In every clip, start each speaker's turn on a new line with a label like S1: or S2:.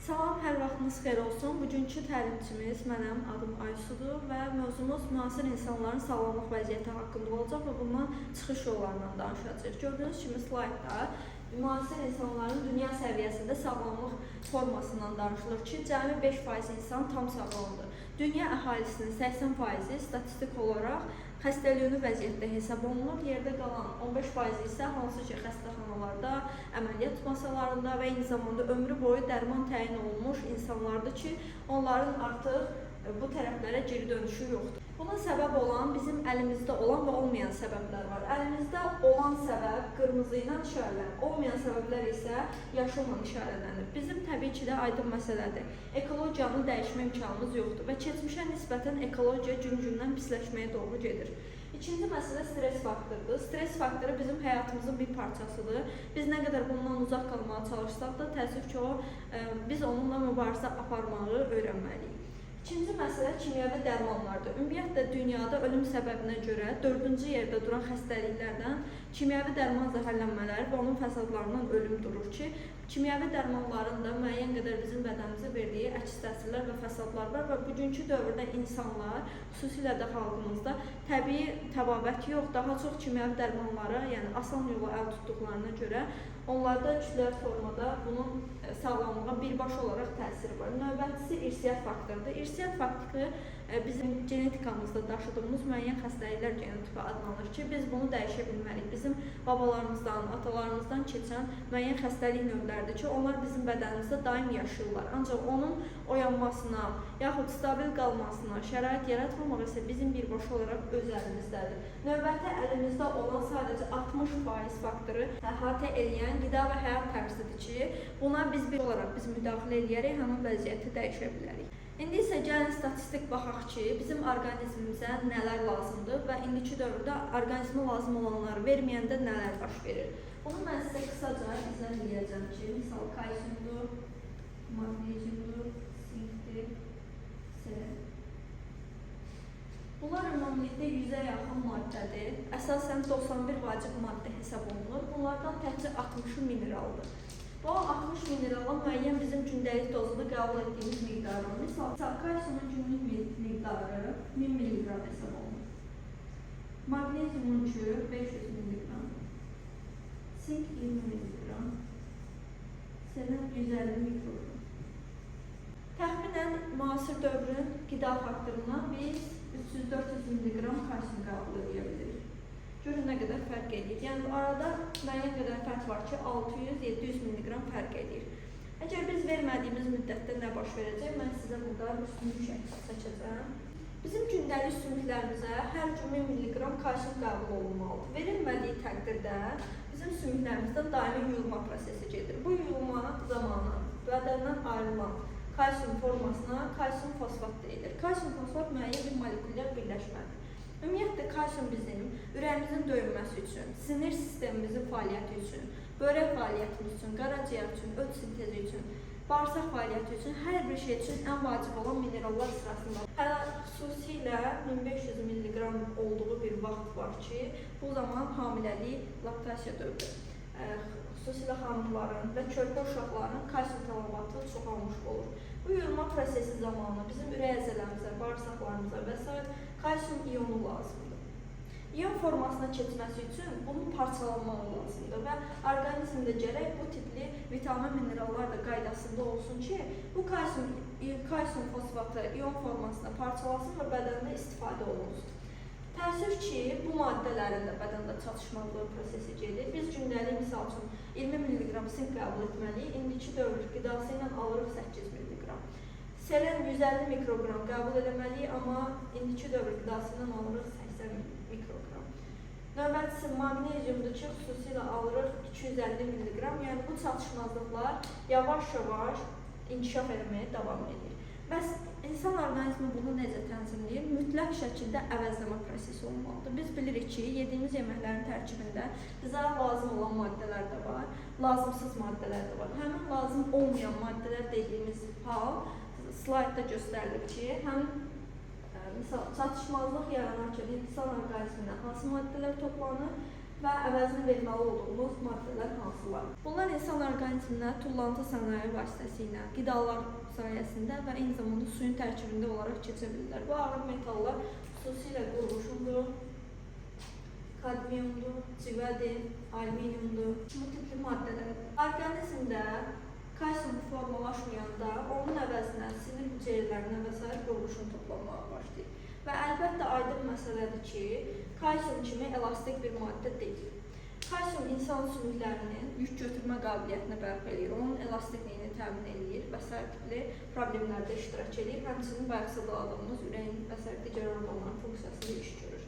S1: Salam, hər vaxtınız xeyir olsun. Bugünkü təlimçimiz mənəm, adım Aysudur və mövzumuz müasir insanların sağlamlıq vəziyyəti haqqında olacaq və bundan çıxış yollarından danışacağıq. Gördüyünüz kimi slaydda müasir insanların dünya səviyyəsində sağlamlıq formasından danışılır ki, cəmi 5% insan tam sağlamdır. Dünya əhalisinin 80%-i statistik olaraq xəstəliyini vəziyyətdə hesab olunur. Yerdə qalan 15% isə hansı ki, xəstəxanalarda, əməliyyat masalarında və eyni zamanda ömrü boyu dərman təyin olunmuş insanlardır ki, onların artıq bu tərəflərə geri dönüşü yoxdur. Buna səbəb olan bizim əlimizdə olan və olmayan səbəblər var. Əlimizdə olan səbəb qırmızı ilə işarələnir, olmayan səbəblər isə yaşılla işarələnir. Bizim təbii ki də aydın məsələdir. Ekologiyanı dəyişmə imkanımız yoxdur və keçmişə nisbətən ekologiya gün-gündən pisləşməyə doğru gedir. İkinci məsələ stress faktorudur. Stress faktoru bizim həyatımızın bir parçasıdır. Biz nə qədər bundan uzaq qalmağa çalışsaq da təəssüf ki, biz onunla mübarizə aparmağı öyrənməliyik. İkinci məsələ kimyəvi dərmanlardır. Ümumiyyətlə dünyada ölüm səbəbinə görə 4-cü yerdə duran xəstəliklərdən kimyəvi dərman zəhərlənmələri və onun fəsadlarından ölüm durur ki, kimyəvi dərmanların da müəyyən qədər bizim bədənimizə verdiyi əks təsirlər və fəsadlar var və bugünkü dövrdə insanlar, xüsusilə də xalqımızda təbii təbabət yox, daha çox kimyəvi dərmanlara, yəni asan yola əl tutduqlarına görə onlarda kütləvi formada bunun sağlamlığa birbaşa olaraq təsiri var. Növbətçisi irsiyyat faktorudur. İrsiyyat faktoru bizim genetikamızda daşıdığımız müəyyən xəstəliklər genotipi adlanır ki, biz bunu dəyişə bilmərik. Bizim babalarımızdan, atalarımızdan keçən müəyyən xəstəlik növləridir ki, onlar bizim bədənimizdə daim yaşayırlar. Ancaq onun oyanmasına, yaxud stabil qalmasına şərait yaratmamaq isə bizim birbaşa olaraq öz əlimizdədir. Növbəti əlimizdə olan sadəcə 60% faktoru əhatə edən qida və həyat tərzidir ki, buna biz bir olaraq müdaxilə edərək həmin vəziyyəti dəyişə bilərik. İndi isə gəlin statistik baxaq ki, bizim orqanizmimizə nələr lazımdır və indiki dövrdə orqanizmə lazım olanları verməyəndə nələr baş verir. Bunu mən sizə qısaca izah edəcəm ki, misal kalsiumdur, magneziumdur, sinkdir, selen. Bunlar ümumilikdə 100-ə yaxın maddədir. Əsasən 91 vacib maddə hesab olunur. Bunlardan təkcə 60-ı mineraldır. Bu 60 minerala müəyyən bizim gündəlik dozunda qəbul etdiyimiz miqdarı. Misal, kalsiumun günlük miqdarı 1000 mg hesab olunur. Magneziumun 500 mg, sink 20 mg, selen 150 mikrogram. Təxminən müasir dövrün qida faktoruna biz 300-400 mg kalsium qəbul edə bilirik. Görün nə qədər fərq edir. Yəni arada müəyyən qədər fərq var ki, 600-700 mg fərq edir. Əgər biz vermədiyimiz müddətdə nə baş verəcək, mən sizə burada bir sümük şəkli çəkəcəm. Bizim gündəlik sümüklərimizə hər gün 1000 mg kalsium qəbul olunmalıdır. Verilmədiyi təqdirdə bizim sümüklərimizdə daimi yuyulma prosesi gedir. Bu yuyulma zamanı bədəndən ayrılan kalsium formasına kalsium fosfat deyilir. Kalsium fosfat müəyyən bir molekülər birləşmədir. Ümumiyyətlə, kalsium bizim ürəyimizin döyünməsi üçün, sinir sistemimizin fəaliyyəti üçün, börək fəaliyyətimiz üçün, qaraciyər üçün, öd sintezi üçün, bağırsaq fəaliyyəti üçün, hər bir şey üçün ən vacib olan minerallar sırasında. Xüsusilə 1500 mg olduğu bir vaxt var ki, bu zaman hamiləlik, laktasiya dövrü. Xüsusilə xanımların və körpə uşaqların kalsium tələbatı çoxalmış olur. Bu yuyulma prosesi zamanı bizim ürək əzələrimizə, bağırsaqlarımıza və s. kalsium iyonu lazımdır. İyon formasına keçməsi üçün bunun parçalanması lazımdır və orqanizmdə gərək bu tipli vitamin, minerallar da qaydasında olsun ki, bu kalsium fosfatı iyon formasına parçalasın və bədəndə istifadə olunsun. Təəssüf ki, bu maddələrin də bədəndə çatışmazlığı prosesi gedir. Biz gündəlik misal üçün 20 mg sink qəbul etməliyik. İndiki dövr qidası ilə alırıq 8 mg. Selen 150 mikrogram qəbul etməliyik, amma indiki dövr qidası ilə alırıq 80 mikrogram. Növbətçisi magneziumdur ki, xüsusilə alırıq 250 mg. Yəni bu çatışmazlıqlar yavaş-yavaş inkişaf etməyə davam edir. Bəs insan orqanizmi bunu necə tənzimləyir? Mütləq şəkildə əvəzləmə prosesi olmalıdır. Biz bilirik ki, yediyimiz yeməklərin tərkibində bizə lazım olan maddələr də var, lazımsız maddələr də var. Həmin lazım olmayan maddələr dediyimiz hal slaydda göstərilir ki, həm misal çatışmazlıq yaranarkən insan orqanizminə hansı maddələr toplanır və əvəzini verməli olduğumuz maddələr hansılar? Bunlar insan orqanizminə tullantı sənaye vasitəsilə, qidalar sayəsində və eyni zamanda suyun tərkibində olaraq keçə bilirlər. Bu ağır metallar xüsusilə qurğuşundur, kadmiyumdur, civədir, alüminiumdur, bu tipli maddələr. Orqanizmdə kalsium formalaşmayanda onun əvəzinə sinir hüceyrələrinə və s. qurğuşun toplanmağa başlayır. Və əlbəttə aydın məsələdir ki, kalsium kimi elastik bir maddə deyil. Kalsium insan sümüklərinin yük götürmə qabiliyyətini bərpa edir, onun elastikliyini təmin edir və s. tipli problemlərdə iştirak edir. Həmçinin bayaq sadaladığımız ürəyin və s. digər orqanların funksiyasında iş görür.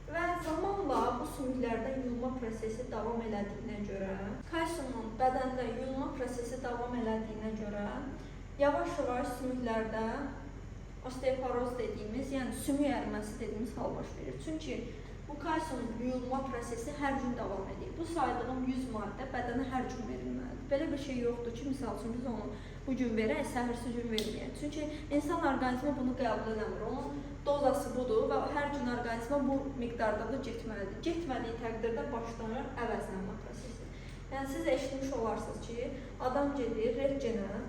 S1: Və zamanla bu sümüklərdə yuyulma prosesi davam elədiyinə görə, kalsiumun bədəndə yuyulma prosesi davam elədiyinə görə, yavaş-yavaş sümüklərdə osteoporoz dediyimiz, yəni sümük əriməsi dediyimiz hal baş verir. Çünki bu kalsium yuyulma prosesi hər gün davam edir. Bu saydığım 100 maddə bədənə hər gün verilməlidir. Belə bir şey yoxdur ki, misal üçün biz onu bu gün verək, səhərsi gün verməyək. Çünki insan orqanizmi bunu qəbul edəmir. Onun dozası budur və hər gün orqanizmə bu miqdarda da getməlidir. Getmədiyi təqdirdə başlanır əvəzlənmə prosesi. Yəni siz eşitmiş olarsınız ki, adam gedir rentgenə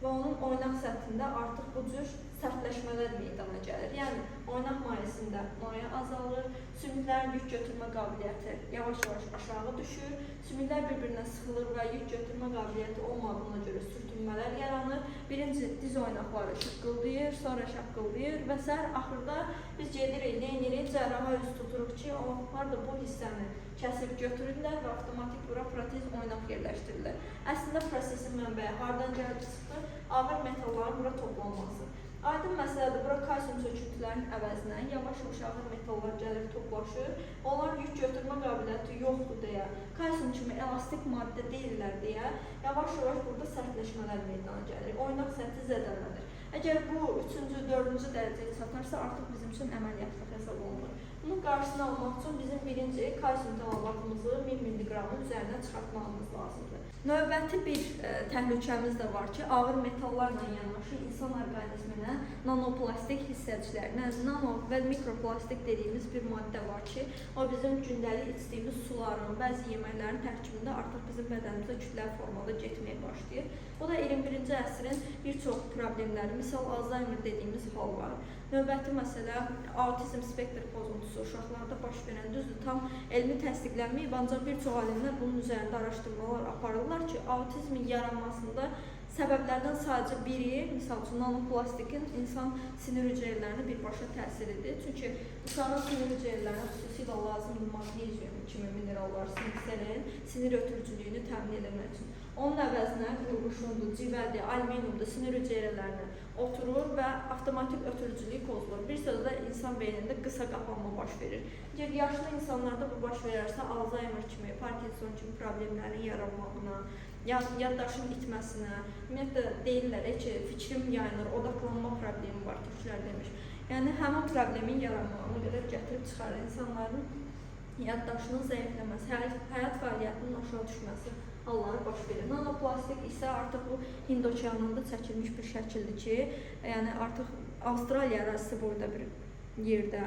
S1: və onun oynaq səthində artıq bu cür sərtləşmələr meydana gəlir. Yəni oynaq mayesində maye azalır, sümüklərin yük götürmə qabiliyyəti yavaş-yavaş aşağı düşür, sümüklər bir-birinə sıxılır və yük götürmə qabiliyyəti olmadığına görə sürtünmələr yaranır. Birinci diz oynaqları şaqqıldayır, sonra şaqqıldayır və s. Axırda biz gedirik, neynirik, cərraha üz tuturuq ki, onlar da bu hissəni kəsib götürürlər və avtomatik bura protez oynaq yerləşdirirlər. Əslində prosesin mənbəyi hardan gəlib çıxır? Ağır metalların bura toplanması. Aydın məsələdir, bura kalsium çöküntülərinin əvəzinə yavaş-yavaş ağır metallar gəlir, toplaşır. Onlar yük götürmə qabiliyyəti yoxdur deyə, kalsium kimi elastik maddə deyirlər deyə, yavaş-yavaş burada sərtləşmələr meydana gəlir, oynaq səthi zədələnir. Əgər bu 3-cü, 4-cü dərəcəyə çatarsa, artıq bizim üçün əməliyyatlı hesab olunur. Bunun qarşısını almaq üçün bizim birinci kalsium təlabatımızı 1000 mg-ın üzərinə çıxartmağımız lazımdır. Növbəti bir təhlükəmiz də var ki, ağır metallarla yanaşı insan orqanizminə nanoplastik hissəciklərinə, nano və mikroplastik dediyimiz bir maddə var ki, o bizim gündəlik içdiyimiz suların, bəzi yeməklərin tərkibində artıq bizim bədənimizə kütləvi formada getməyə başlayır. Bu da 21-ci əsrin bir çox problemləri, misal Alzheimer dediyimiz hal var. Növbəti məsələ autizm spektr pozuntusu uşaqlarda baş verən, düzdür, tam elmi təsdiqlənməyib, ancaq bir çox alimlər bunun üzərində araşdırmalar aparırlar ki, autizmin yaranmasında səbəblərdən sadəcə biri, misal üçün nanoplastikin insan sinir hüceyrələrinə birbaşa təsiridir. Çünki uşağın sinir hüceyrələrinə xüsusilə lazımdır magnezium kimi minerallar, selen sinir ötürücülüyünü təmin edilmək üçün. Onun əvəzinə qurğuşundur, civədir, alüminiumdur, sinir hüceyrələrinə oturur və avtomatik ötürücülük pozulur. Bir sözlə insan beynində qısa qapanma baş verir. Əgər yaşlı insanlarda bu baş verərsə, Alzheimer kimi, Parkinson kimi problemlərin yaranmağına, yaddaşın itməsinə, ümumiyyətlə deyirlər ki, fikrim yayınır, odaqlanma problemi var, türklər demiş. Yəni həmin problemin yaranmağına qədər gətirib çıxarır insanların yaddaşının zəifləməsi, həyat fəaliyyətinin aşağı düşməsi halları baş verir. Nanoplastik isə artıq bu Hind okeanında çəkilmiş bir şəkildir ki, yəni artıq Avstraliya ərazisi boyda bir yerdə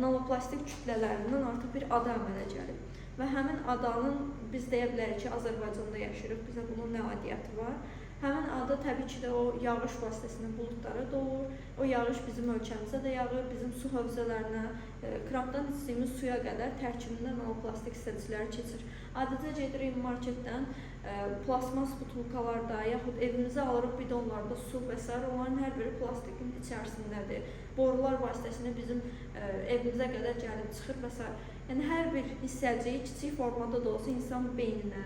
S1: nanoplastik kütlələrindən artıq bir ada əmələ gəlib. Və həmin adanın, biz deyə bilərik ki, Azərbaycanda yaşayırıq, bizə bunun nə aidiyyəti var? Həmin ada təbii ki də o yağış vasitəsilə buludlara dolur, o yağış bizim ölkəmizə də yağır, bizim su hövzələrinə, krandan içdiyimiz suya qədər tərkibində nanoplastik hissəcikləri keçir. Adətə gedirik marketdən, plasmas butulkalarda, yaxud evimizə alırıq bidonlarda su və s. Onların hər biri plastikin içərisindədir. Borular vasitəsilə bizim evimizə qədər gəlib çıxır və s. Yəni hər bir hissəciyi kiçik formada da olsa insan beyninə,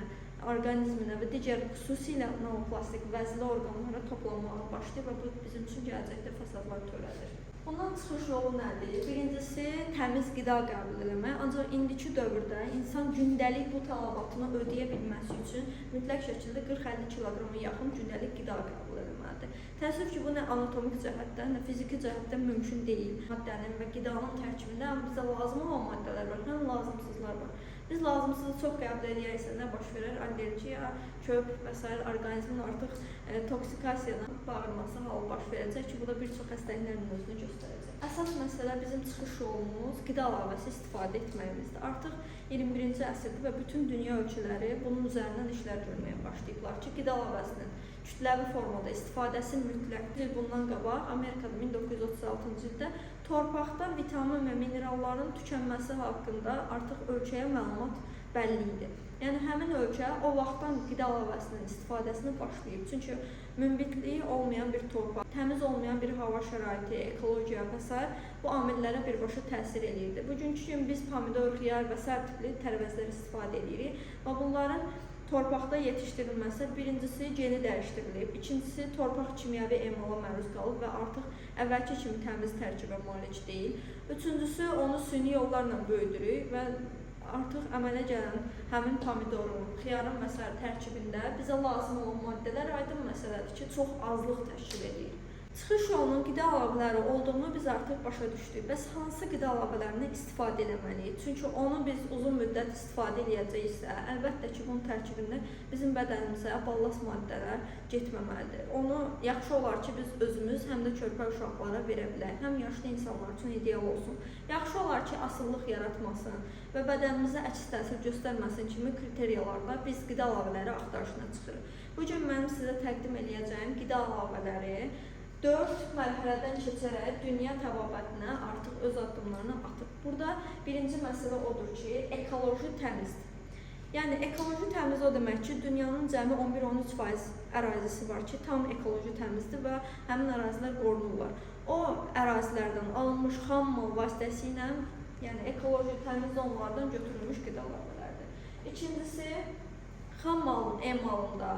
S1: orqanizminə və digər xüsusilə nanoplastik vəzli orqanlara toplanmağa başlayır və bu bizim üçün gələcəkdə fəsadlar törədir. Bundan çıxış yolu nədir? Birincisi, təmiz qida qəbul etmək. Ancaq indiki dövrdə insan gündəlik bu tələbatını ödəyə bilməsi üçün mütləq şəkildə 40-50 kiloqrama yaxın gündəlik qida qəbul etməlidir. Təəssüf ki, bu nə anatomik cəhətdən, nə fiziki cəhətdən mümkün deyil. Maddənin və qidanın tərkibində həm bizə lazım olan maddələr var, həm lazımsızlar var. Biz lazımsız çox qəbul edərsə nə baş verər? Allergiya, köp və s. orqanizmin artıq toksikasiyadan bağırması halı baş verəcək ki, bu da bir çox xəstəliklərin özünü göstərəcək. Əsas məsələ bizim çıxış yolumuz qida əlavəsi istifadə etməyimizdir. Artıq 21-ci əsrdə və bütün dünya ölkələri bunun üzərindən işlər görməyə başlayıblar ki, qida əlavəsinin kütləvi formada istifadəsi mütləqdir. Bir il bundan qabaq Amerikada 1936-cı ildə torpaqda vitamin və mineralların tükənməsi haqqında artıq ölkəyə məlumat bəlli idi. Yəni həmin ölkə o vaxtdan qida əlavəsinin istifadəsini başlayıb. Çünki münbitliyi olmayan bir torpaq, təmiz olmayan bir hava şəraiti, ekologiya və s. bu amillərə birbaşa təsir edirdi. Bugünkü gün biz pomidor, xiyar və s. tipli tərəvəzlər istifadə edirik və bunların torpaqda yetişdirilməsi birincisi geni dəyişdirilib, ikincisi torpaq kimyəvi emala məruz qalıb və artıq əvvəlki kimi təmiz tərkibə malik deyil. Üçüncüsü onu süni yollarla böyüdürük və artıq əmələ gələn həmin pomidorun, xiyarın və s. tərkibində bizə lazım olan maddələr aydın məsələdir ki, çox azlıq təşkil edir. Çıxış yolunun qida əlavələri olduğunu biz artıq başa düşdük. Bəs hansı qida əlavələrini istifadə etməliyik? Çünki onu biz uzun müddət istifadə edəcəksə, əlbəttə ki, bunun tərkibində bizim bədənimizə ballast maddələr getməməlidir. Onu yaxşı olar ki, biz özümüz həm də körpə uşaqlara verə bilək. Həm yaşlı insanlar üçün ideal olsun. Yaxşı olar ki, asıllıq yaratmasın və bədənimizə əks təsir göstərməsin kimi kriteriyalarla biz qida əlavələri axtarışına çıxırıq. Bugün mənim sizə təqdim edəcəyim qida əlavələri 4 mərhələdən keçərək dünya təbabətinə artıq öz addımlarını atıb. Burada birinci məsələ odur ki, ekoloji təmizdir. Yəni ekoloji təmiz o demək ki, dünyanın cəmi 11-13% ərazisi var ki, tam ekoloji təmizdir və həmin ərazilər qorunurlar. O ərazilərdən alınmış xam mal vasitəsilə, yəni ekoloji təmiz zonlardan götürülmüş qida əlavələrdir. İkincisi, xam malın emalında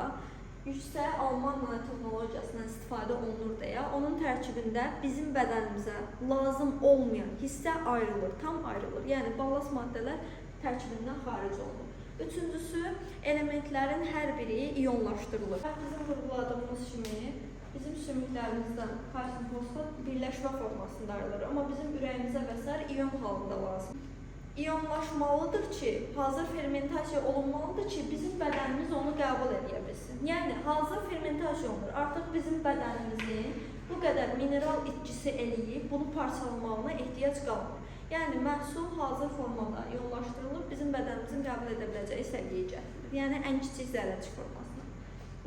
S1: yüksək Alman nanotexnologiyasından istifadə olunur deyə onun tərkibində bizim bədənimizə lazım olmayan hissə ayrılır, tam ayrılır. Yəni ballast maddələr tərkibindən xaric olunur. Üçüncüsü, elementlərin hər biri iyonlaşdırılır. Bizim vurguladığımız kimi bizim sümüklərimizdən kalsium fosfat birləşmə formasında ayrılır, amma bizim ürəyimizə və s. iyon halında lazım. İyonlaşmalıdır ki, hazır fermentasiya olunmalıdır ki, bizim bədənimiz onu qəbul edə bilsin. Yəni, hazır fermentasiya olunur. Artıq bizim bədənimizin bu qədər mineral itkisi eləyib, bunu parçalamağına ehtiyac qalmır. Yəni, məhsul hazır formada iyonlaşdırılıb, bizim bədənimizin qəbul edə biləcəyi səviyyəyə gətirilir. Yəni, ən kiçik zərrəcik formasına.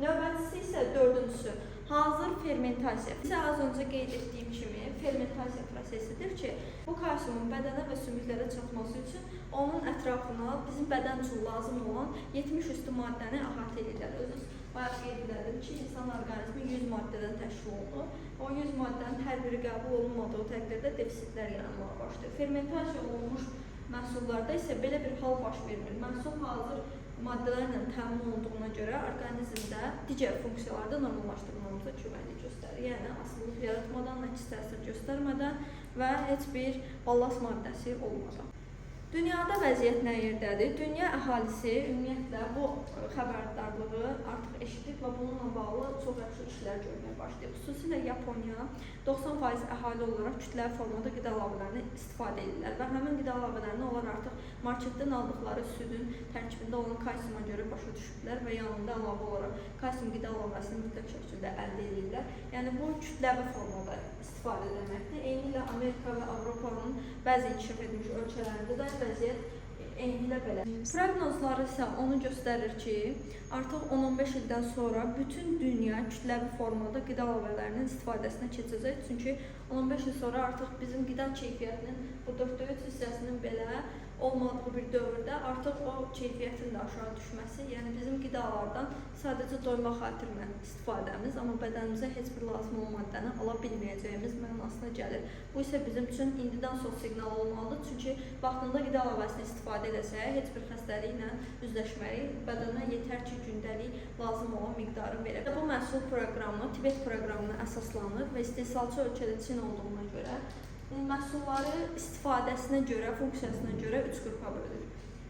S1: Növbətlisi isə dördüncüsü, hazır fermentasiya. Bizə az öncə qeyd etdiyim kimi fermentasiya prosesidir ki, bu kalsiumun bədənə və sümüklərə çatması üçün onun ətrafına bizim bədən üçün lazım olan 70 üstü maddəni əhatə edirlər. Özünüz bayaq qeyd edirdim ki, insan orqanizmi 100 maddədən təşkil olunur. O 100 maddənin hər biri qəbul olunmadığı təqdirdə defisitlər yaranmağa başlayır. Fermentasiya olunmuş məhsullarda isə belə bir hal baş vermir. Məhsul hazır maddələrlə təmin olduğuna görə orqanizmdə digər funksiyalarda normallaşdırmamıza köməklik göstərir. Yəni, asıllıq yaratmadan, əks təsir göstərmədən və heç bir ballast maddəsi olmadan. Dünyada vəziyyət nə yerdədir? Dünya əhalisi ümumiyyətlə bu xəbərdarlığı artıq eşidib və bununla bağlı çox yaxşı işlər görməyə başlayıb. Xüsusilə Yaponiya 90% əhali olaraq kütləvi formada qida əlavələrini istifadə edirlər və həmin qida əlavələrini onlar artıq marketdən aldıqları südün tərkibində olan kalsiuma görə başa düşüblər və yanında əlavə olaraq kalsium qida əlavəsini mütləq şəkildə əldə edirlər. Yəni, bu kütləvi formada istifadə etməkdir. Eyni ilə Amerika və Avropanın bəzi inkişaf etmiş ölkələrində də vəziyyət eyni ilə belə. Proqnozları isə onu göstərir ki, artıq 10-15 ildən sonra bütün dünya kütləvi formada qida əlavələrinin istifadəsinə keçəcək. Çünki 10-15 il sonra artıq bizim qida keyfiyyətinin bu 4-3 hissəsinin belə olmadığı bir dövrdə artıq o keyfiyyətin də aşağı düşməsi, yəni bizim qidalardan sadəcə doyma xatirinə istifadəmiz, amma bədənimizə heç bir lazım olan maddəni ala bilməyəcəyimiz mənasına gəlir. Bu isə bizim üçün indidən çox siqnal olmalıdır, çünki vaxtında qida əlavəsini istifadə edəsək, heç bir xəstəliklə üzləşməyik, bədənə yetər ki, gündəlik lazım olan miqdarı verək. Bu məhsul proqramı Tibet proqramına əsaslanır və istehsalçı ölkədə Çin olduğuna görə məhsulları istifadəsinə görə, funksiyasına görə 3 qrupa bölür.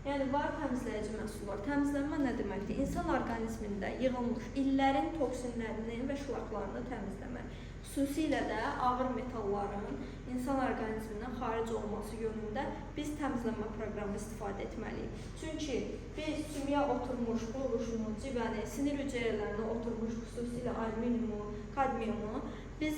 S1: Yəni var təmizləyici məhsullar. Təmizlənmə nə deməkdir? İnsan orqanizmində yığılmış illərin toksinlərini və şlaqlarını təmizləmək. Xüsusilə də ağır metalların insan orqanizmindən xaric olması yönündə biz təmizlənmə proqramı istifadə etməliyik. Çünki biz sümüyə oturmuş quruluşunu, civəni, sinir hüceyrələrinə oturmuş xüsusilə alüminiumu, kadmiumu biz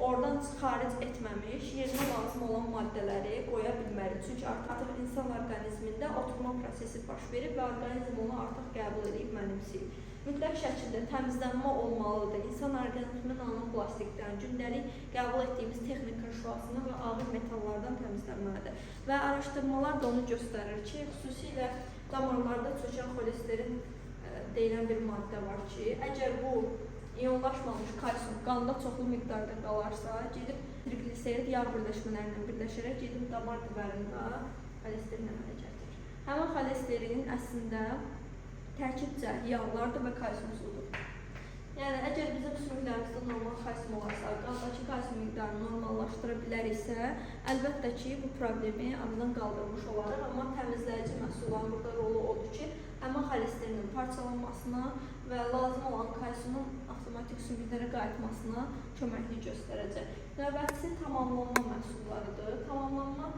S1: oradan xaric etməmiş, yerinə lazım olan maddələri qoya bilməliyik. Çünki artıq insan orqanizmində oturma prosesi baş verir və orqanizm onu artıq qəbul edib, mənimsəyir. Mütləq şəkildə təmizlənmə olmalıdır. İnsan orqanizmi nanoplastikdən, gündəlik qəbul etdiyimiz texnika şüasından və ağır metallardan təmizlənməlidir. Və araşdırmalar da onu göstərir ki, xüsusilə damarlarda çökən xolesterin deyilən bir maddə var ki, əgər bu iyonlaşmamış kalsium qanda çoxlu miqdarda qalarsa, gedib trigliserid yağ birləşmələrlə birləşərək gedib damar divərində xolesterin əmələ gətirir. Həmin xolesterin əslində tərkibcə yağlardır və kalsium sudur. Yəni, əgər bizim sümüklərimizdə normal kalsium olarsa, qandakı kalsium miqdarını normallaşdıra biləriksə, əlbəttə ki, bu problemi aradan qaldırmış olarıq. Amma təmizləyici məhsulların burada rolu odur ki, həmin xolesterinin parçalanmasına və lazım olan kalsiumun avtomatik sümüklərə qayıtmasına köməklik göstərəcək. Növbətçisi tamamlanma məhsullarıdır. Tamamlanma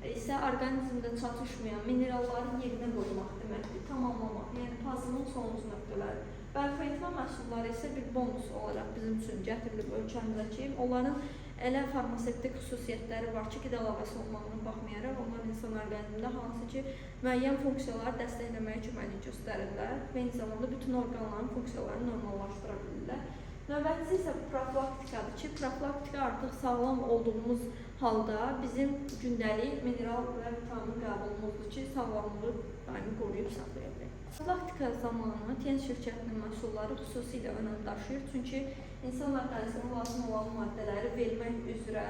S1: isə orqanizmdə çatışmayan mineralları yerinə qoymaq deməkdir. Tamamlamaq, yəni puzzle-ın sonuncu nöqtələri. Bərpa etmə məhsulları isə bir bonus olaraq bizim üçün gətirilib ölkəmizə. Onların elə farmasevtik xüsusiyyətləri var ki, qidalavası olmağına baxmayaraq, onlar insan orqanizmində hansı ki, müəyyən funksiyaları dəstəkləməyə köməklik göstərirlər və eyni zamanda bütün orqanların funksiyalarını normallaşdıra bilirlər. Növbətçisi isə profilaktikadır ki, profilaktika artıq sağlam olduğumuz halda bizim gündəlik mineral və vitamin qəbulumuzdur ki, sağlamlığı daimi qoruyub saxlaya bilir. Profilaktika zamanı TN şirkətinin məhsulları xüsusilə önəm daşıyır, çünki insan orqanizminə lazım olan maddələri vermək üzrə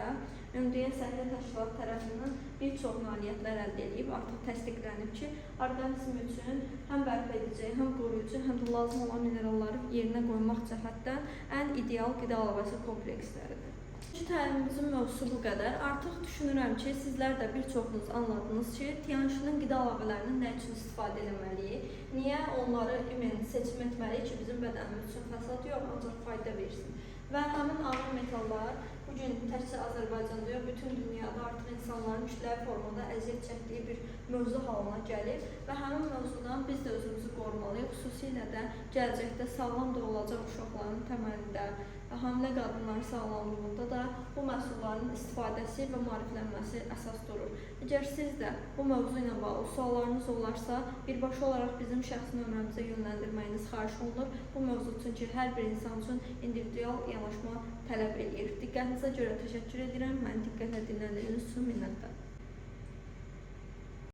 S1: Ümumdünya Səhiyyə Təşkilatı tərəfindən bir çox nailiyyətlər əldə edib, artıq təsdiqlənib ki, orqanizm üçün həm bərpa edici, həm qoruyucu, həm də lazım olan mineralları yerinə qoymaq cəhətdən ən ideal qida əlavəsi kompleksləridir. İkinci təlimimizin mövzusu bu qədər. Artıq düşünürəm ki, sizlər də bir çoxunuz anladınız ki, Tiyanşinin qida əlavələrini nə üçün istifadə etməliyik, niyə onları seçim etməliyik ki, bizim bədənimiz üçün fəsad yox, ancaq fayda versin. Və həmin ağır metallar bugün təkcə Azərbaycanda yox, bütün dünyada artıq insanların kütləvi formada əziyyət çəkdiyi bir mövzu halına gəlir və həmin mövzudan biz də özümüzü qorumalıyıq. Xüsusilə də gələcəkdə sağlam doğulacaq uşaqların təməlində və hamilə qadınların sağlamlığında da bu məhsulların istifadəsi və maariflənməsi əsas durur. Əgər siz də bu mövzu ilə bağlı suallarınız olarsa, birbaşa olaraq bizim şəxsi nömrəmizə yönləndirməyiniz xahiş olunur. Bu mövzu üçün ki, hər bir insan üçün individual yanaşma tələb edir. Diqqətinizə görə təşəkkür edirəm. Məni diqqətlə dinlədiyiniz üçün minnətdaram.